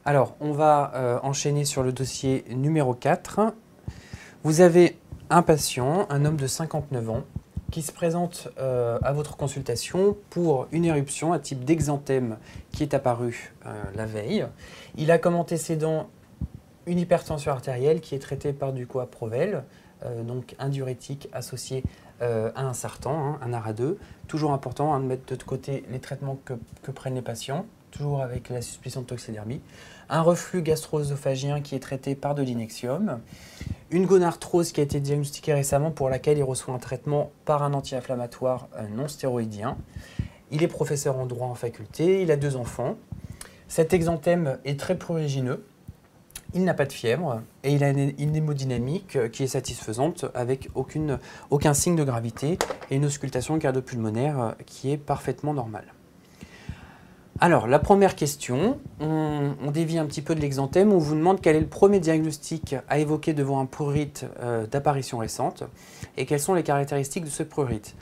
Alors, on va enchaîner sur le dossier numéro 4. Vous avez un patient, un homme de 59 ans, qui se présente à votre consultation pour une éruption, un type d'exanthème qui est apparu la veille. Il a comme antécédent une hypertension artérielle qui est traitée par du Coaprovel, donc un diurétique associé à un sartan, un ARA2. Toujours important de mettre de côté les traitements que prennent les patients, toujours avec la suspicion de toxédermie. Un reflux gastro-œsophagien qui est traité par de l'inexium. Une gonarthrose qui a été diagnostiquée récemment pour laquelle il reçoit un traitement par un anti-inflammatoire non stéroïdien. Il est professeur en droit en faculté, il a 2 enfants. Cet exanthème est très prurigineux. Il n'a pas de fièvre et il a une hémodynamique qui est satisfaisante avec aucun signe de gravité et une auscultation cardio-pulmonaire qui est parfaitement normale. Alors, la première question, on dévie un petit peu de l'exanthème, on vous demande quel est le premier diagnostic à évoquer devant un prurite d'apparition récente et quelles sont les caractéristiques de ce prurite.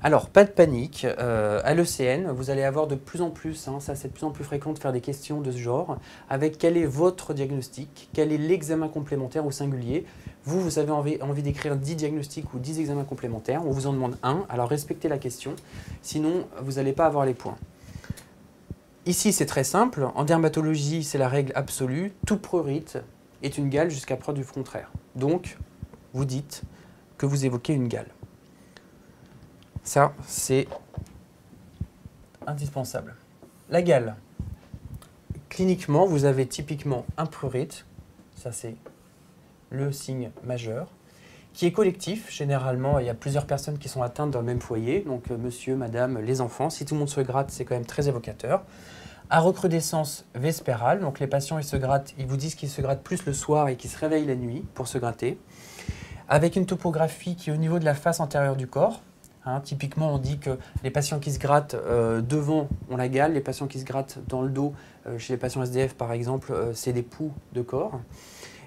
Alors, pas de panique, à l'ECN, vous allez avoir de plus en plus, ça c'est de plus en plus fréquent de faire des questions de ce genre, avec quel est votre diagnostic, quel est l'examen complémentaire au singulier. Vous avez envie d'écrire 10 diagnostics ou 10 examens complémentaires, on vous en demande un, alors respectez la question, sinon vous n'allez pas avoir les points. Ici, c'est très simple. En dermatologie, c'est la règle absolue. Tout prurite est une gale jusqu'à preuve du contraire. Donc, vous dites que vous évoquez une gale. Ça, c'est indispensable. La gale. Cliniquement, vous avez typiquement un prurite. Ça, c'est le signe majeur. Qui est collectif. Généralement, il y a plusieurs personnes qui sont atteintes dans le même foyer. Donc, monsieur, madame, les enfants. Si tout le monde se gratte, c'est quand même très évocateur. À recrudescence vespérale, donc les patients ils se grattent, ils vous disent qu'ils se grattent plus le soir et qu'ils se réveillent la nuit pour se gratter. Avec une topographie qui est au niveau de la face antérieure du corps. Typiquement, on dit que les patients qui se grattent devant ont la gale, les patients qui se grattent dans le dos, chez les patients SDF par exemple, c'est des poux de corps.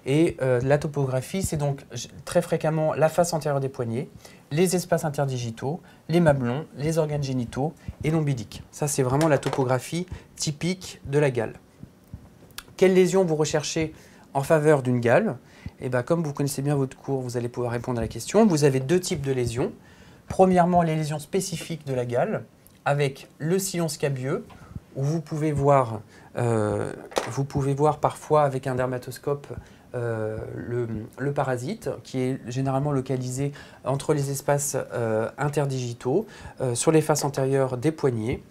Et la topographie, c'est donc très fréquemment la face antérieure des poignets, les espaces interdigitaux, les mamelons, les organes génitaux et l'ombilique. Ça, c'est vraiment la topographie typique de la gale. Quelles lésions vous recherchez en faveur d'une gale? Eh bien, comme vous connaissez bien votre cours, vous allez pouvoir répondre à la question. Vous avez 2 types de lésions. Premièrement, les lésions spécifiques de la gale, avec le sillon scabieux, où vous pouvez voir parfois avec un dermatoscope le parasite qui est généralement localisé entre les espaces interdigitaux, sur les faces antérieures des poignets.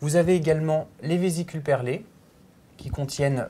Vous avez également les vésicules perlées qui contiennent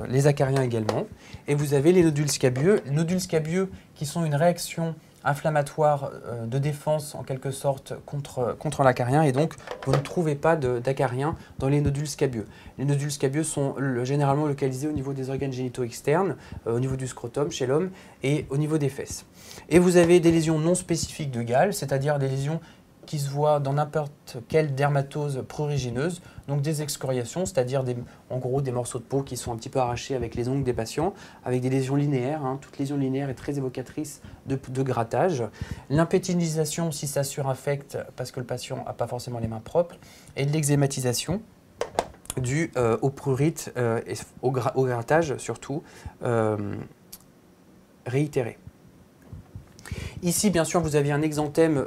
les acariens également. Et vous avez les nodules scabieux qui sont une réaction inflammatoire de défense en quelque sorte contre l'acarien et donc vous ne trouvez pas d'acarien dans les nodules scabieux. Les nodules scabieux sont généralement localisés au niveau des organes génitaux externes, au niveau du scrotum chez l'homme et au niveau des fesses. Et vous avez des lésions non spécifiques de gale, c'est-à-dire des lésions qui se voient dans n'importe quelle dermatose prurigineuse, donc des excoriations, c'est-à-dire en gros des morceaux de peau qui sont un petit peu arrachés avec les ongles des patients, avec des lésions linéaires. Toute lésion linéaire est très évocatrice de grattage. L'impétinisation si ça surinfecte parce que le patient n'a pas forcément les mains propres, et de l'eczématisation due au prurite et au grattage surtout réitéré. Ici, bien sûr, vous avez un exanthème,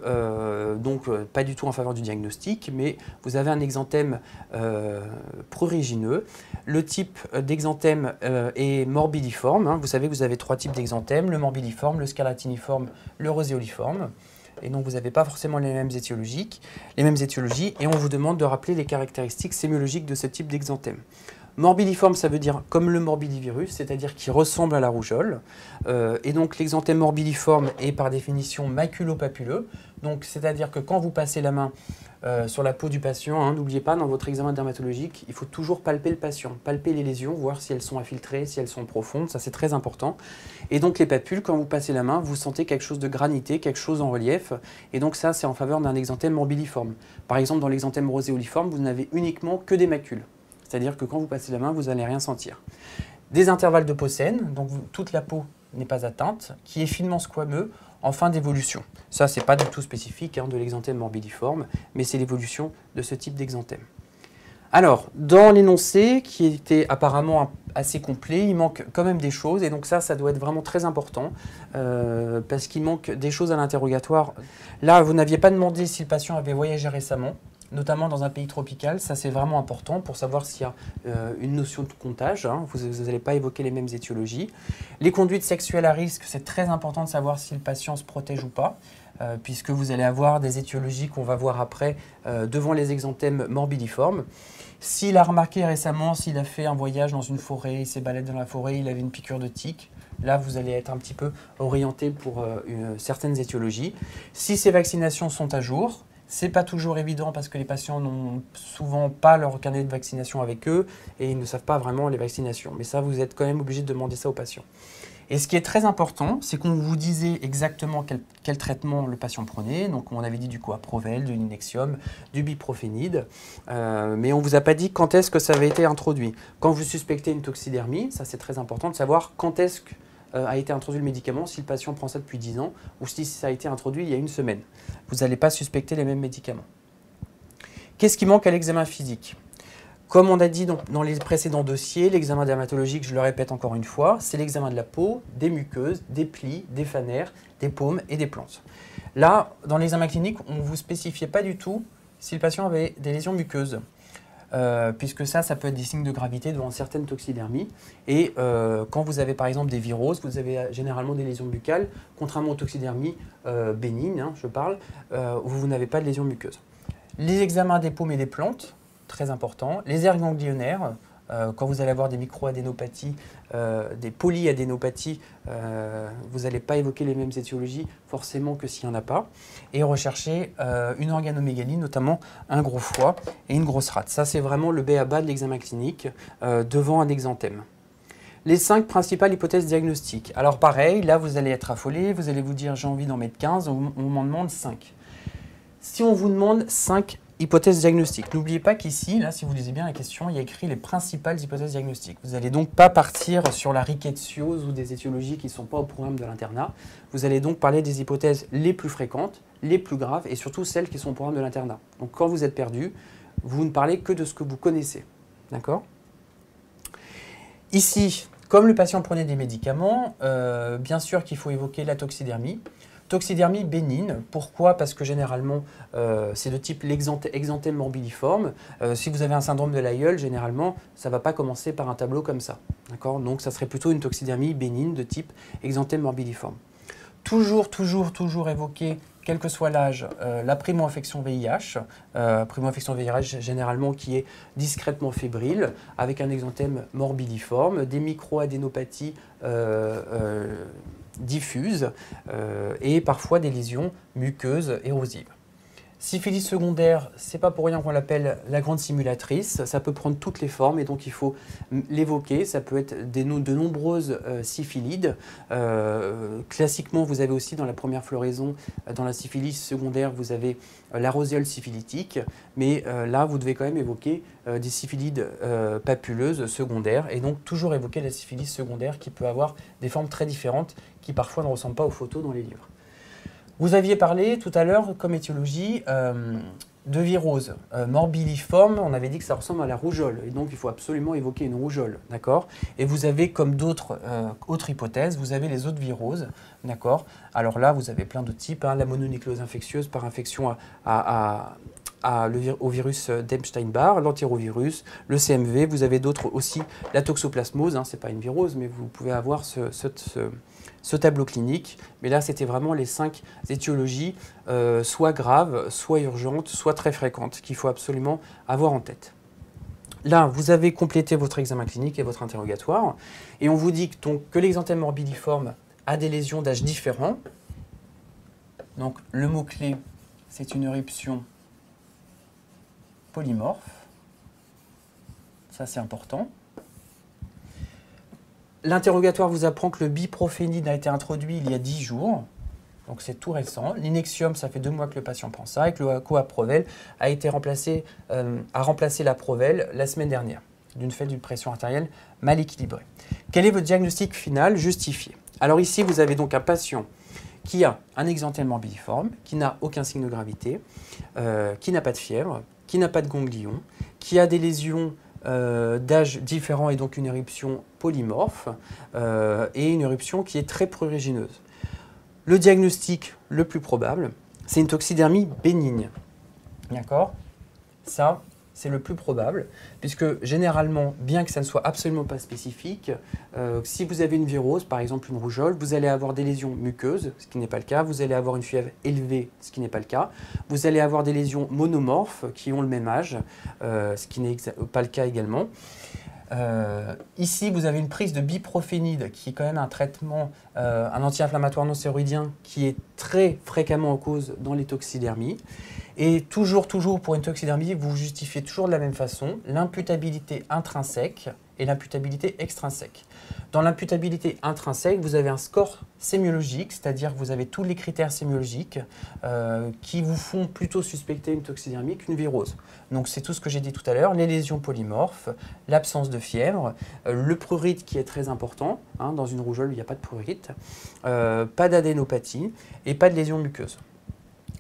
pas du tout en faveur du diagnostic, mais vous avez un exanthème prurigineux. Le type d'exanthème est morbidiforme. Vous savez que vous avez 3 types d'exanthème, le morbidiforme, le scarlatiniforme, le roséoliforme. Et donc, vous n'avez pas forcément les mêmes étiologies, et on vous demande de rappeler les caractéristiques sémiologiques de ce type d'exanthème. Morbidiforme, ça veut dire comme le morbidivirus, c'est-à-dire qui ressemble à la rougeole. Et donc l'exanthème morbidiforme est par définition maculopapuleux. Donc c'est-à-dire que quand vous passez la main sur la peau du patient, n'oubliez pas, dans votre examen dermatologique, il faut toujours palper le patient, palper les lésions, voir si elles sont infiltrées, si elles sont profondes, ça c'est très important. Et donc les papules, quand vous passez la main, vous sentez quelque chose de granité, quelque chose en relief. Et donc ça, c'est en faveur d'un exanthème morbidiforme. Par exemple, dans l'exanthème roséoliforme, vous n'avez uniquement que des macules. C'est-à-dire que quand vous passez la main, vous n'allez rien sentir. Des intervalles de peau saine, donc toute la peau n'est pas atteinte, qui est finement squameux en fin d'évolution. Ça, ce n'est pas du tout spécifique de l'exanthème morbidiforme, mais c'est l'évolution de ce type d'exanthème. Alors, dans l'énoncé, qui était apparemment assez complet, il manque quand même des choses, et donc ça doit être vraiment très important, parce qu'il manque des choses à l'interrogatoire. Là, vous n'aviez pas demandé si le patient avait voyagé récemment, notamment dans un pays tropical. Ça, c'est vraiment important pour savoir s'il y a une notion de comptage. Hein. Vous n'allez pas évoquer les mêmes étiologies. Les conduites sexuelles à risque, c'est très important de savoir si le patient se protège ou pas, puisque vous allez avoir des étiologies qu'on va voir après devant les exanthèmes morbidiformes. S'il a remarqué récemment, s'il a fait un voyage dans une forêt, il s'est baladé dans la forêt, il avait une piqûre de tique, là, vous allez être un petit peu orienté pour certaines étiologies. Si ces vaccinations sont à jour, ce n'est pas toujours évident parce que les patients n'ont souvent pas leur carnet de vaccination avec eux et ils ne savent pas vraiment les vaccinations. Mais ça, vous êtes quand même obligé de demander ça aux patients. Et ce qui est très important, c'est qu'on vous disait exactement quel traitement le patient prenait. Donc, on avait dit du Coaprovel, de l'Inexium, du Biprophénide. Mais on ne vous a pas dit quand est-ce que ça avait été introduit. Quand vous suspectez une toxidermie, ça c'est très important de savoir quand est-ce que a été introduit le médicament, si le patient prend ça depuis 10 ans ou si ça a été introduit il y a une semaine. Vous n'allez pas suspecter les mêmes médicaments. Qu'est-ce qui manque à l'examen physique? Comme on a dit dans les précédents dossiers, l'examen dermatologique, je le répète encore une fois, c'est l'examen de la peau, des muqueuses, des plis, des phanères, des paumes et des plantes. Là, dans l'examen clinique, on ne vous spécifiait pas du tout si le patient avait des lésions muqueuses. Puisque ça peut être des signes de gravité devant certaines toxidermies. Et quand vous avez par exemple des viroses, vous avez généralement des lésions buccales, contrairement aux toxidermies bénignes, hein, je parle, où vous n'avez pas de lésions muqueuses. Les examens des paumes et des plantes, très important. Les aires ganglionnaires, quand vous allez avoir des microadénopathies, des polyadénopathies, vous n'allez pas évoquer les mêmes étiologies forcément que s'il n'y en a pas. Et rechercher une organomégalie, notamment un gros foie et une grosse rate. Ça, c'est vraiment le b.a.-ba de l'examen clinique devant un exanthème. Les 5 principales hypothèses diagnostiques. Alors pareil, là, vous allez être affolé, vous allez vous dire j'ai envie d'en mettre 15, on m'en demande 5. Si on vous demande 5 hypothèses diagnostiques, n'oubliez pas qu'ici, là, si vous lisez bien la question, il y a écrit les principales hypothèses diagnostiques. Vous n'allez donc pas partir sur la rickettsiose ou des étiologies qui ne sont pas au programme de l'internat. Vous allez donc parler des hypothèses les plus fréquentes, les plus graves et surtout celles qui sont au programme de l'internat. Donc quand vous êtes perdu, vous ne parlez que de ce que vous connaissez. D'accord ? Ici, comme le patient prenait des médicaments, bien sûr qu'il faut évoquer la toxidermie. Toxidermie bénigne, pourquoi? Parce que généralement, c'est de type exanthème morbidiforme. Si vous avez un syndrome de l'aïeul, généralement, ça ne va pas commencer par un tableau comme ça. Donc, ça serait plutôt une toxidermie bénigne de type exanthème morbidiforme. Toujours évoquer, quel que soit l'âge, la primo-infection VIH. Primo-infection VIH généralement qui est discrètement fébrile, avec un exanthème morbidiforme, des microadénopathies diffuses et parfois des lésions muqueuses érosives. Syphilis secondaire, c'est pas pour rien qu'on l'appelle la grande simulatrice, ça peut prendre toutes les formes et donc il faut l'évoquer, ça peut être de nombreuses syphilides. Classiquement, vous avez aussi dans la première floraison, dans la syphilis secondaire, vous avez la roséole syphilitique, mais là vous devez quand même évoquer des syphilides papuleuses secondaires et donc toujours évoquer la syphilis secondaire qui peut avoir des formes très différentes qui parfois ne ressemblent pas aux photos dans les livres. Vous aviez parlé tout à l'heure, comme étiologie, de virose morbiliforme. On avait dit que ça ressemble à la rougeole. Et donc, il faut absolument évoquer une rougeole. D'accord ? Et vous avez, comme d'autres autres hypothèses, vous avez les autres viroses. D'accord ? Alors là, vous avez plein de types. Hein, la mononucléose infectieuse par infection au virus d'Epstein-Barr, l'entérovirus, le CMV. Vous avez d'autres aussi, la toxoplasmose. Hein, ce n'est pas une virose, mais vous pouvez avoir ce tableau clinique, mais là c'était vraiment les 5 étiologies, soit graves, soit urgentes, soit très fréquentes, qu'il faut absolument avoir en tête. Là, vous avez complété votre examen clinique et votre interrogatoire, et on vous dit que l'exanthème morbidiforme a des lésions d'âge différents. Donc le mot-clé, c'est une éruption polymorphe, ça c'est important. L'interrogatoire vous apprend que le biprophénide a été introduit il y a 10 jours, donc c'est tout récent. L'Inexium, ça fait 2 mois que le patient prend ça, et que le Coaprovel a remplacé la Provel la semaine dernière, d'une fait d'une pression artérielle mal équilibrée. Quel est votre diagnostic final justifié? Alors ici, vous avez donc un patient qui a un exanthème morbidiforme, qui n'a aucun signe de gravité, qui n'a pas de fièvre, qui n'a pas de ganglion, qui a des lésions d'âge différent et donc une éruption polymorphe et une éruption qui est très prurigineuse. Le diagnostic le plus probable, c'est une toxidermie bénigne. D'accord? Ça, c'est le plus probable, puisque généralement, bien que ça ne soit absolument pas spécifique, si vous avez une virose, par exemple une rougeole, vous allez avoir des lésions muqueuses, ce qui n'est pas le cas, vous allez avoir une fièvre élevée, ce qui n'est pas le cas, vous allez avoir des lésions monomorphes qui ont le même âge, ce qui n'est pas le cas également. Ici, vous avez une prise de biprophénide, qui est quand même un traitement, un anti-inflammatoire non stéroïdien qui est très fréquemment en cause dans les toxidermies. Et toujours pour une toxidermie, vous justifiez toujours de la même façon l'imputabilité intrinsèque et l'imputabilité extrinsèque. Dans l'imputabilité intrinsèque, vous avez un score sémiologique, c'est-à-dire que vous avez tous les critères sémiologiques qui vous font plutôt suspecter une toxidermie qu'une virose. Donc c'est tout ce que j'ai dit tout à l'heure, les lésions polymorphes, l'absence de fièvre, le prurite qui est très important, hein, dans une rougeole il n'y a pas de prurite, pas d'adénopathie et pas de lésions muqueuses.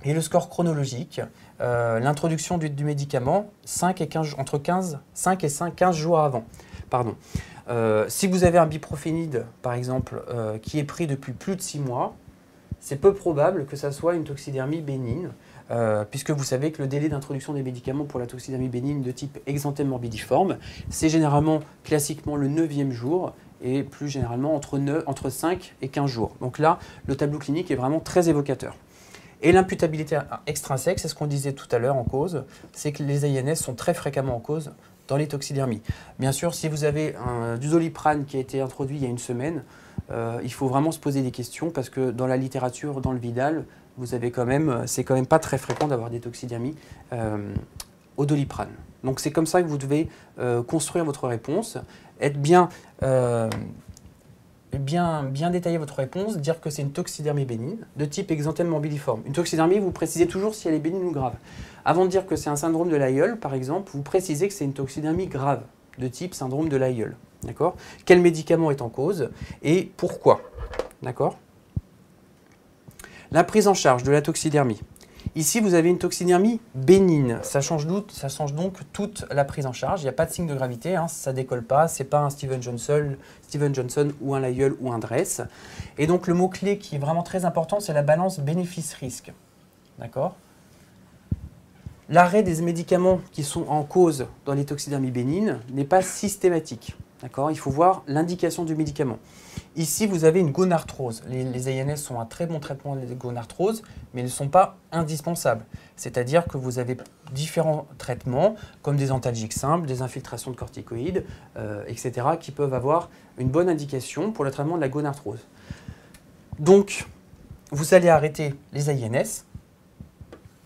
Et le score chronologique, l'introduction du médicament entre 5 et 15 jours avant. Pardon. Si vous avez un biprophénide, par exemple, qui est pris depuis plus de 6 mois, c'est peu probable que ça soit une toxidermie bénigne, puisque vous savez que le délai d'introduction des médicaments pour la toxidermie bénigne de type exanthème morbidiforme, c'est généralement, classiquement, le 9e jour, et plus généralement entre 5 et 15 jours. Donc là, le tableau clinique est vraiment très évocateur. Et l'imputabilité extrinsèque, c'est ce qu'on disait tout à l'heure en cause, c'est que les INS sont très fréquemment en cause dans les toxidermies. Bien sûr, si vous avez du Doliprane qui a été introduit il y a une semaine, il faut vraiment se poser des questions parce que dans la littérature, dans le Vidal, vous avez c'est quand même pas très fréquent d'avoir des toxidermies au Doliprane. Donc c'est comme ça que vous devez construire votre réponse, être bien détailler votre réponse, dire que c'est une toxidermie bénigne de type exanthème morbidiforme. Une toxidermie, vous précisez toujours si elle est bénigne ou grave. Avant de dire que c'est un syndrome de l'aïeul, par exemple, vous précisez que c'est une toxidermie grave de type syndrome de l'aïeul. D'accord? Quel médicament est en cause et pourquoi? D'accord? La prise en charge de la toxidermie. Ici, vous avez une toxidermie bénigne. Ça change donc toute la prise en charge. Il n'y a pas de signe de gravité, hein, ça ne décolle pas. Ce n'est pas un Steven Johnson ou un Lyell ou un Dress. Et donc, le mot-clé qui est vraiment très important, c'est la balance bénéfice-risque. D'accord? L'arrêt des médicaments qui sont en cause dans les toxidermies bénignes n'est pas systématique. Il faut voir l'indication du médicament. Ici, vous avez une gonarthrose. Les INS sont un très bon traitement de gonarthrose, mais ils ne sont pas indispensables. C'est-à-dire que vous avez différents traitements, comme des antalgiques simples, des infiltrations de corticoïdes, etc., qui peuvent avoir une bonne indication pour le traitement de la gonarthrose. Donc, vous allez arrêter les INS,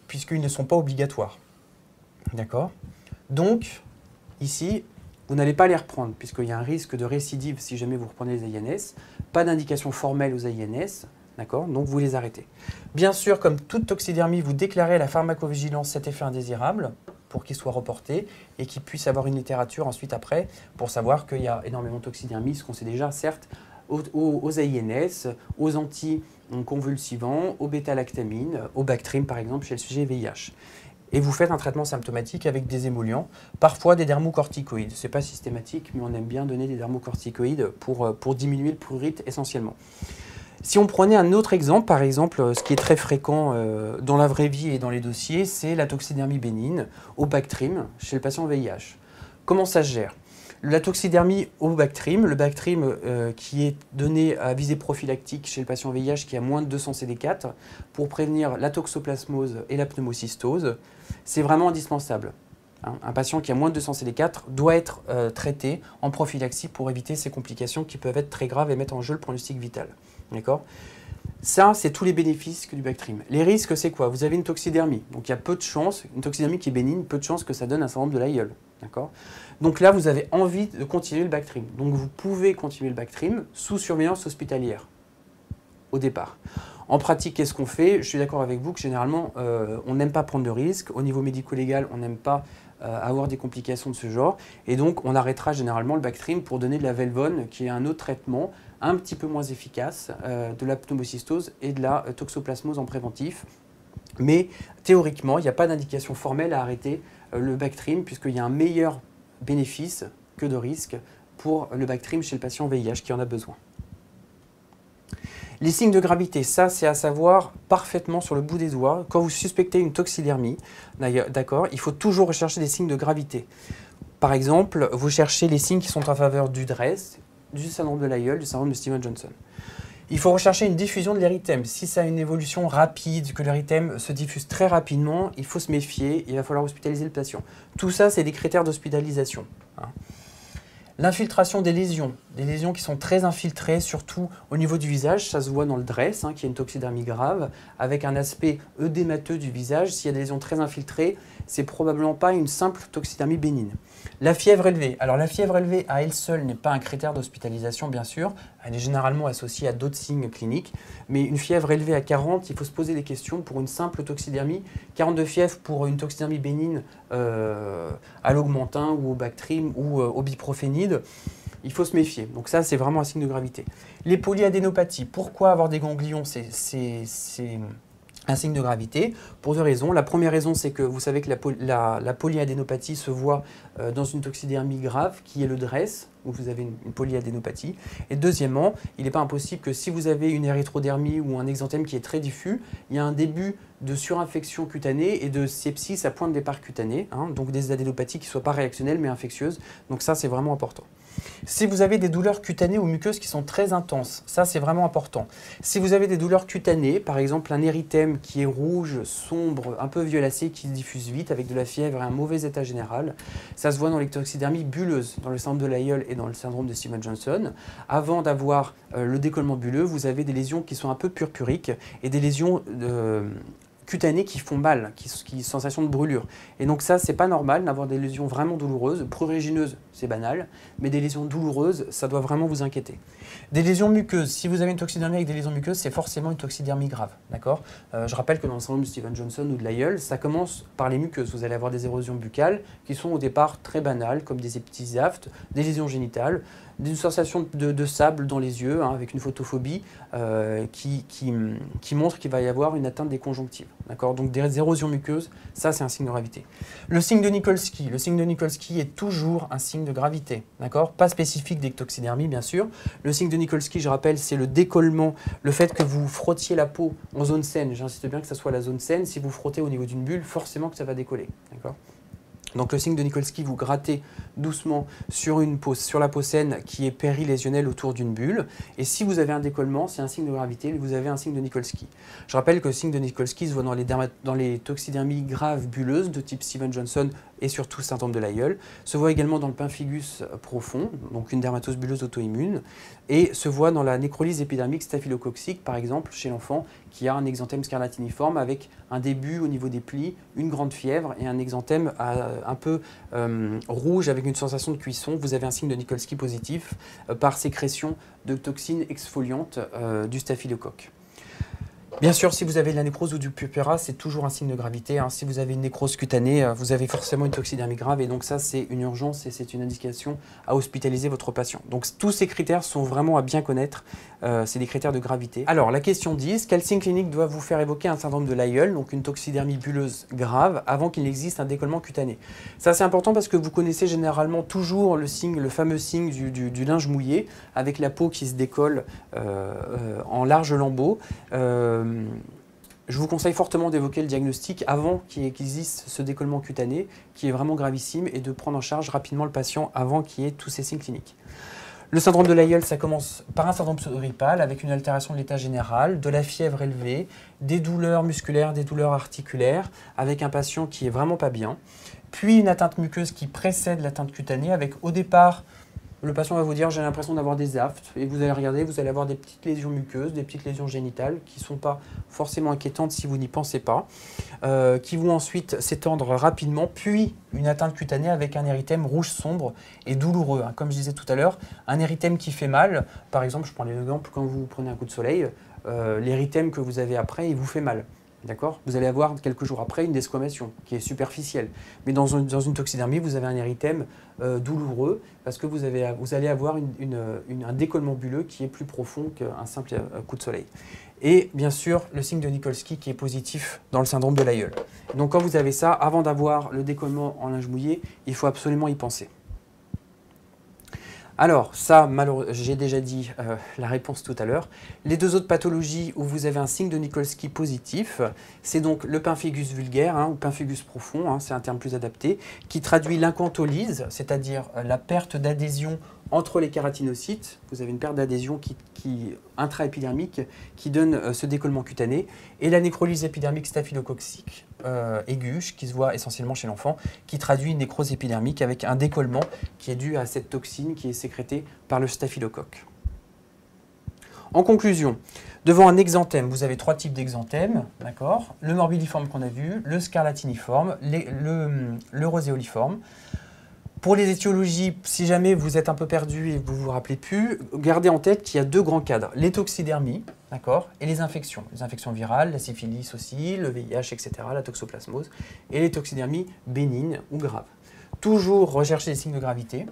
puisqu'ils ne sont pas obligatoires. D'accord? Donc, ici, vous n'allez pas les reprendre, puisqu'il y a un risque de récidive si jamais vous reprenez les INS. Pas d'indication formelle aux INS, d'accord? Donc vous les arrêtez. Bien sûr, comme toute toxidermie, vous déclarez à la pharmacovigilance cet effet indésirable pour qu'il soit reporté et qu'il puisse avoir une littérature ensuite après pour savoir qu'il y a énormément de toxidermies, ce qu'on sait déjà, certes, aux INS, aux anticonvulsivants, aux bêta-lactamines, au Bactrim par exemple chez le sujet VIH. Et vous faites un traitement symptomatique avec des émollients, parfois des dermocorticoïdes. Ce n'est pas systématique, mais on aime bien donner des dermocorticoïdes pour diminuer le prurite essentiellement. Si on prenait un autre exemple, par exemple, ce qui est très fréquent dans la vraie vie et dans les dossiers, c'est la toxidermie bénigne au Bactrim chez le patient VIH. Comment ça se gère? La toxidermie au Bactrim, le Bactrim qui est donné à visée prophylactique chez le patient VIH qui a moins de 200 CD4 pour prévenir la toxoplasmose et la pneumocystose, c'est vraiment indispensable. Un patient qui a moins de 200 CD4 doit être traité en prophylaxie pour éviter ces complications qui peuvent être très graves et mettre en jeu le pronostic vital. D'accord? Ça, c'est tous les bénéfices du Bactrim. Les risques, c'est quoi? Vous avez une toxidermie, donc il y a peu de chances, une toxidermie qui est bénigne, peu de chances que ça donne un syndrome de l'aïeul. D'accord? Donc là, vous avez envie de continuer le Bactrim. Donc vous pouvez continuer le Bactrim sous surveillance hospitalière, au départ. En pratique, qu'est-ce qu'on fait? Je suis d'accord avec vous que généralement, on n'aime pas prendre de risques. Au niveau médico-légal, on n'aime pas avoir des complications de ce genre. Et donc, on arrêtera généralement le Bactrim pour donner de la Velvon, qui est un autre traitement un petit peu moins efficace de la pneumocystose et de la toxoplasmose en préventif. Mais théoriquement, il n'y a pas d'indication formelle à arrêter le Bactrim puisqu'il y a un meilleur bénéfices que de risques pour le Bactrim chez le patient VIH qui en a besoin. Les signes de gravité, ça c'est à savoir parfaitement sur le bout des doigts. Quand vous suspectez une toxidermie, d'accord, il faut toujours rechercher des signes de gravité. Par exemple, vous cherchez les signes qui sont en faveur du DRESS, du syndrome de Lyell, du syndrome de Stevens-Johnson. Il faut rechercher une diffusion de l'érythème. Si ça a une évolution rapide, que l'érythème se diffuse très rapidement, il faut se méfier, il va falloir hospitaliser le patient. Tout ça, c'est des critères d'hospitalisation. L'infiltration des lésions qui sont très infiltrées, surtout au niveau du visage, ça se voit dans le DRESS, qui est une toxidermie grave, avec un aspect œdémateux du visage. S'il y a des lésions très infiltrées, c'est probablement pas une simple toxidermie bénigne. La fièvre élevée. Alors la fièvre élevée à elle seule n'est pas un critère d'hospitalisation, bien sûr. Elle est généralement associée à d'autres signes cliniques. Mais une fièvre élevée à 40, il faut se poser des questions pour une simple toxidermie. 40 de fièvre pour une toxidermie bénigne à l'augmentin ou au Bactrim ou au biprophénide. Il faut se méfier. Donc ça, c'est vraiment un signe de gravité. Les polyadénopathies. Pourquoi avoir des ganglions? C'est un signe de gravité pour deux raisons. La première raison, c'est que vous savez que la polyadénopathie se voit dans une toxidermie grave qui est le DRESS, où vous avez une polyadénopathie. Et deuxièmement, il n'est pas impossible que si vous avez une érythrodermie ou un exanthème qui est très diffus, il y a un début de surinfection cutanée et de sepsis à point de départ cutané, donc des adénopathies qui ne soient pas réactionnelles mais infectieuses. Donc ça, c'est vraiment important. Si vous avez des douleurs cutanées ou muqueuses qui sont très intenses, ça c'est vraiment important. Si vous avez des douleurs cutanées, par exemple un érythème qui est rouge, sombre, un peu violacé, qui se diffuse vite avec de la fièvre et un mauvais état général, ça se voit dans les toxidermies bulleuses, dans le syndrome de Lyell et dans le syndrome de Stevens-Johnson. Avant d'avoir le décollement bulleux, vous avez des lésions qui sont un peu purpuriques et des lésions cutanées qui font mal, qui sensation de brûlure. Et donc ça, c'est pas normal d'avoir des lésions vraiment douloureuses. Prurigineuses, c'est banal, mais des lésions douloureuses, ça doit vraiment vous inquiéter. Des lésions muqueuses, si vous avez une toxidermie avec des lésions muqueuses, c'est forcément une toxidermie grave, d'accord? Je rappelle que dans le syndrome de Stevens-Johnson ou de Lyell, ça commence par les muqueuses. Vous allez avoir des érosions buccales qui sont au départ très banales, comme des epizyaphes, des lésions génitales, d'une sensation de sable dans les yeux, avec une photophobie qui montre qu'il va y avoir une atteinte des conjonctives. Donc des érosions muqueuses, ça c'est un signe de gravité. Le signe de Nikolsky. Le signe de Nikolsky est toujours un signe de gravité, pas spécifique des toxidermies bien sûr. Le signe de Nikolsky, je rappelle, c'est le décollement, le fait que vous frottiez la peau en zone saine. J'insiste bien que ça soit la zone saine. Si vous frottez au niveau d'une bulle, forcément que ça va décoller. Donc le signe de Nikolsky, vous grattez doucement sur la peau saine qui est périlésionnelle autour d'une bulle. Et si vous avez un décollement, c'est un signe de gravité, vous avez un signe de Nikolsky. Je rappelle que le signe de Nikolsky se voit dans les toxidermies graves bulleuses de type Stevens-Johnson et surtout le syndrome de Lyell, se voit également dans le pemphigus profond, donc une dermatose bulleuse auto-immune, et se voit dans la nécrolyse épidermique staphylococcique, par exemple, chez l'enfant qui a un exanthème scarlatiniforme avec un début au niveau des plis, une grande fièvre et un exanthème un peu rouge avec une sensation de cuisson. Vous avez un signe de Nikolsky positif par sécrétion de toxines exfoliantes du staphylocoque. Bien sûr, si vous avez de la nécrose ou du purpura, c'est toujours un signe de gravité. Si vous avez une nécrose cutanée, vous avez forcément une toxidermie grave et donc ça, c'est une urgence et c'est une indication à hospitaliser votre patient. Donc tous ces critères sont vraiment à bien connaître. C'est des critères de gravité. Alors, la question 10, quel signe clinique doit vous faire évoquer un syndrome de Lyell, donc une toxidermie bulleuse grave, avant qu'il n'existe un décollement cutané? Ça, c'est important parce que vous connaissez généralement toujours le fameux signe du linge mouillé, avec la peau qui se décolle en larges lambeaux. Je vous conseille fortement d'évoquer le diagnostic avant qu'il existe ce décollement cutané, qui est vraiment gravissime, et de prendre en charge rapidement le patient avant qu'il y ait tous ces signes cliniques. Le syndrome de Lyell, ça commence par un syndrome pseudo-grippal avec une altération de l'état général, de la fièvre élevée, des douleurs musculaires, des douleurs articulaires, avec un patient qui est vraiment pas bien, puis une atteinte muqueuse qui précède l'atteinte cutanée avec au départ, le patient va vous dire « j'ai l'impression d'avoir des aftes » et vous allez regarder, vous allez avoir des petites lésions muqueuses, des petites lésions génitales qui ne sont pas forcément inquiétantes si vous n'y pensez pas, qui vont ensuite s'étendre rapidement, puis une atteinte cutanée avec un érythème rouge sombre et douloureux. Comme je disais tout à l'heure, un érythème qui fait mal, par exemple, je prends l'exemple quand vous prenez un coup de soleil, l'érythème que vous avez après, il vous fait mal. Vous allez avoir quelques jours après une desquamation qui est superficielle. Mais dans une toxidermie, vous avez un érythème douloureux parce que vous allez avoir un décollement bulleux qui est plus profond qu'un simple coup de soleil. Et bien sûr, le signe de Nikolsky qui est positif dans le syndrome de Lyell. Donc quand vous avez ça, avant d'avoir le décollement en linge mouillé, il faut absolument y penser. Alors, ça, j'ai déjà dit la réponse tout à l'heure. Les deux autres pathologies où vous avez un signe de Nikolsky positif, c'est donc le pemphigus vulgaire ou pemphigus profond, c'est un terme plus adapté, qui traduit l'incantolyse, c'est-à-dire la perte d'adhésion entre les kératinocytes. Vous avez une perte d'adhésion intra-épidermique qui donne ce décollement cutané, et la nécrolyse épidermique staphylococcique aiguë, qui se voit essentiellement chez l'enfant, qui traduit une nécrose épidermique avec un décollement qui est dû à cette toxine qui est sécrétée par le staphylocoque. En conclusion, devant un exanthème, vous avez trois types d'exanthèmes, d'accord? Le morbilliforme qu'on a vu, le scarlatiniforme, le roséoliforme. Pour les étiologies, si jamais vous êtes un peu perdu et vous ne vous rappelez plus, gardez en tête qu'il y a deux grands cadres, les toxidermies, d'accord, et les infections virales, la syphilis aussi, le VIH, etc., la toxoplasmose, et les toxidermies bénignes ou graves. Toujours rechercher les signes de gravité,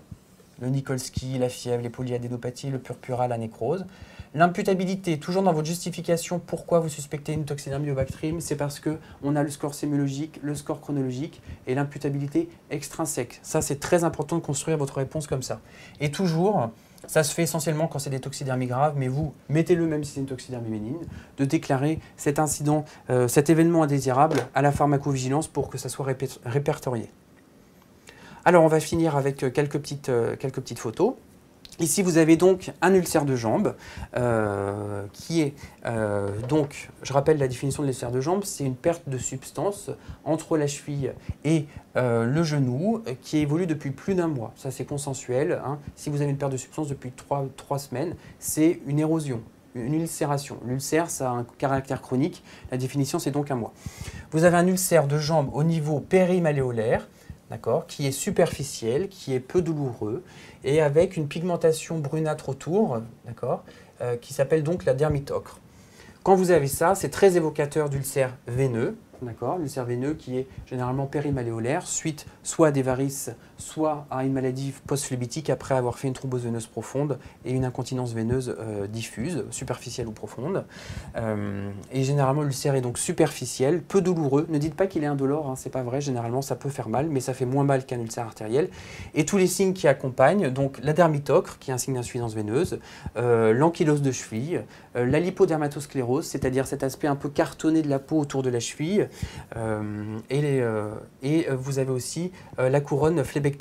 le Nikolsky, la fièvre, les polyadénopathies, le purpura, la nécrose. L'imputabilité, toujours dans votre justification, pourquoi vous suspectez une toxidermie au Bactrim, c'est parce qu'on a le score sémiologique, le score chronologique et l'imputabilité extrinsèque. Ça, c'est très important de construire votre réponse comme ça. Et toujours, ça se fait essentiellement quand c'est des toxidermies graves, mais vous mettez-le même si c'est une toxidermie bénigne, de déclarer cet incident, cet événement indésirable à la pharmacovigilance pour que ça soit répertorié. Alors, on va finir avec quelques petites photos. Ici, vous avez donc un ulcère de jambe qui est, donc, je rappelle la définition de l'ulcère de jambe, c'est une perte de substance entre la cheville et le genou qui évolue depuis plus d'un mois. Ça, c'est consensuel. Si vous avez une perte de substance depuis 3 semaines, c'est une érosion, une ulcération. L'ulcère, ça a un caractère chronique. La définition, c'est donc un mois. Vous avez un ulcère de jambe au niveau périmalléolaire, qui est superficiel, qui est peu douloureux, et avec une pigmentation brunâtre autour, qui s'appelle donc la dermitocre. Quand vous avez ça, c'est très évocateur d'ulcère veineux, l'ulcère veineux qui est généralement périmalléolaire, suite soit à des varices, soit à une maladie post-phlébitique après avoir fait une thrombose veineuse profonde et une incontinence veineuse diffuse, superficielle ou profonde. Et généralement, l'ulcère est donc superficiel, peu douloureux. Ne dites pas qu'il est indolore, c'est pas vrai. Généralement, ça peut faire mal, mais ça fait moins mal qu'un ulcère artériel. Et tous les signes qui accompagnent, donc la dermitocre, qui est un signe d'insuffisance veineuse, l'ankylose de cheville, la lipodermatosclérose, c'est-à-dire cet aspect un peu cartonné de la peau autour de la cheville, et vous avez aussi la couronne phlébectasique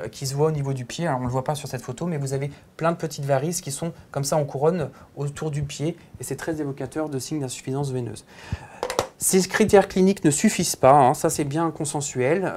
qui se voit au niveau du pied. Alors, on ne le voit pas sur cette photo, mais vous avez plein de petites varices qui sont comme ça en couronne autour du pied, et c'est très évocateur de signes d'insuffisance veineuse. Ces critères cliniques ne suffisent pas, ça c'est bien consensuel.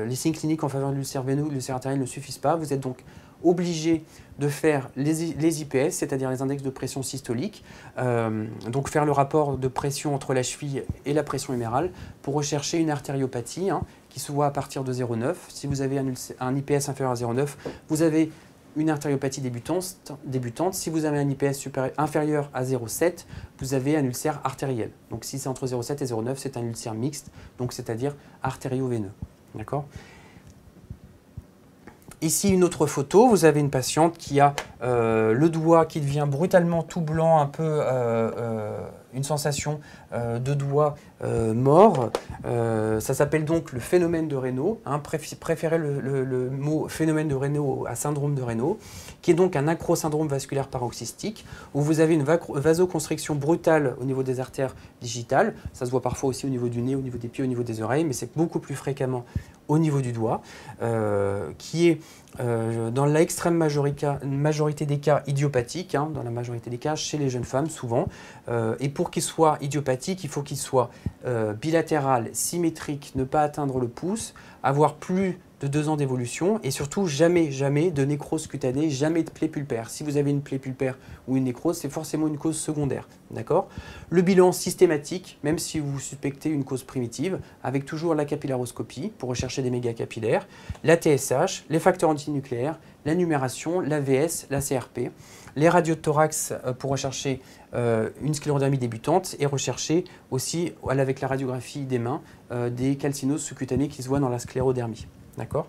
Les signes cliniques en faveur de l'ulcère veineux ou de l'ulcère artériel ne suffisent pas. Vous êtes donc obligé de faire les IPS, c'est-à-dire les index de pression systolique, donc faire le rapport de pression entre la cheville et la pression humérale pour rechercher une artériopathie qui se voit à partir de 0,9. Si vous avez un IPS inférieur à 0,9, vous avez une artériopathie débutante. Si vous avez un IPS inférieur à 0,7, vous avez un ulcère artériel. Donc si c'est entre 0,7 et 0,9, c'est un ulcère mixte, donc c'est-à-dire artério-veineux. D'accord ? Ici, une autre photo, vous avez une patiente qui a le doigt qui devient brutalement tout blanc, un peu une sensation de doigt mort. Ça s'appelle donc le phénomène de Raynaud. Préférez le mot phénomène de Raynaud à syndrome de Raynaud, qui est donc un acrosyndrome vasculaire paroxystique, où vous avez une vasoconstriction brutale au niveau des artères digitales. Ça se voit parfois aussi au niveau du nez, au niveau des pieds, au niveau des oreilles, mais c'est beaucoup plus fréquemment au niveau du doigt, qui est dans l'extrême majorité des cas idiopathique, dans la majorité des cas chez les jeunes femmes souvent. Et pour qu'il soit idiopathique, il faut qu'il soit bilatéral, symétrique, ne pas atteindre le pouce, avoir plus de 2 ans d'évolution et surtout jamais de nécrose cutanée, jamais de plaie pulpaire. Si vous avez une plaie pulpaire ou une nécrose, c'est forcément une cause secondaire. D'accord ? Le bilan systématique, même si vous suspectez une cause primitive, avec toujours la capillaroscopie pour rechercher des mégacapillaires, la TSH, les facteurs antinucléaires, la numération, l'AVS, la CRP, les radios de thorax pour rechercher une sclérodermie débutante et rechercher aussi, avec la radiographie des mains, des calcinoses sous-cutanées qui se voient dans la sclérodermie. D'accord ?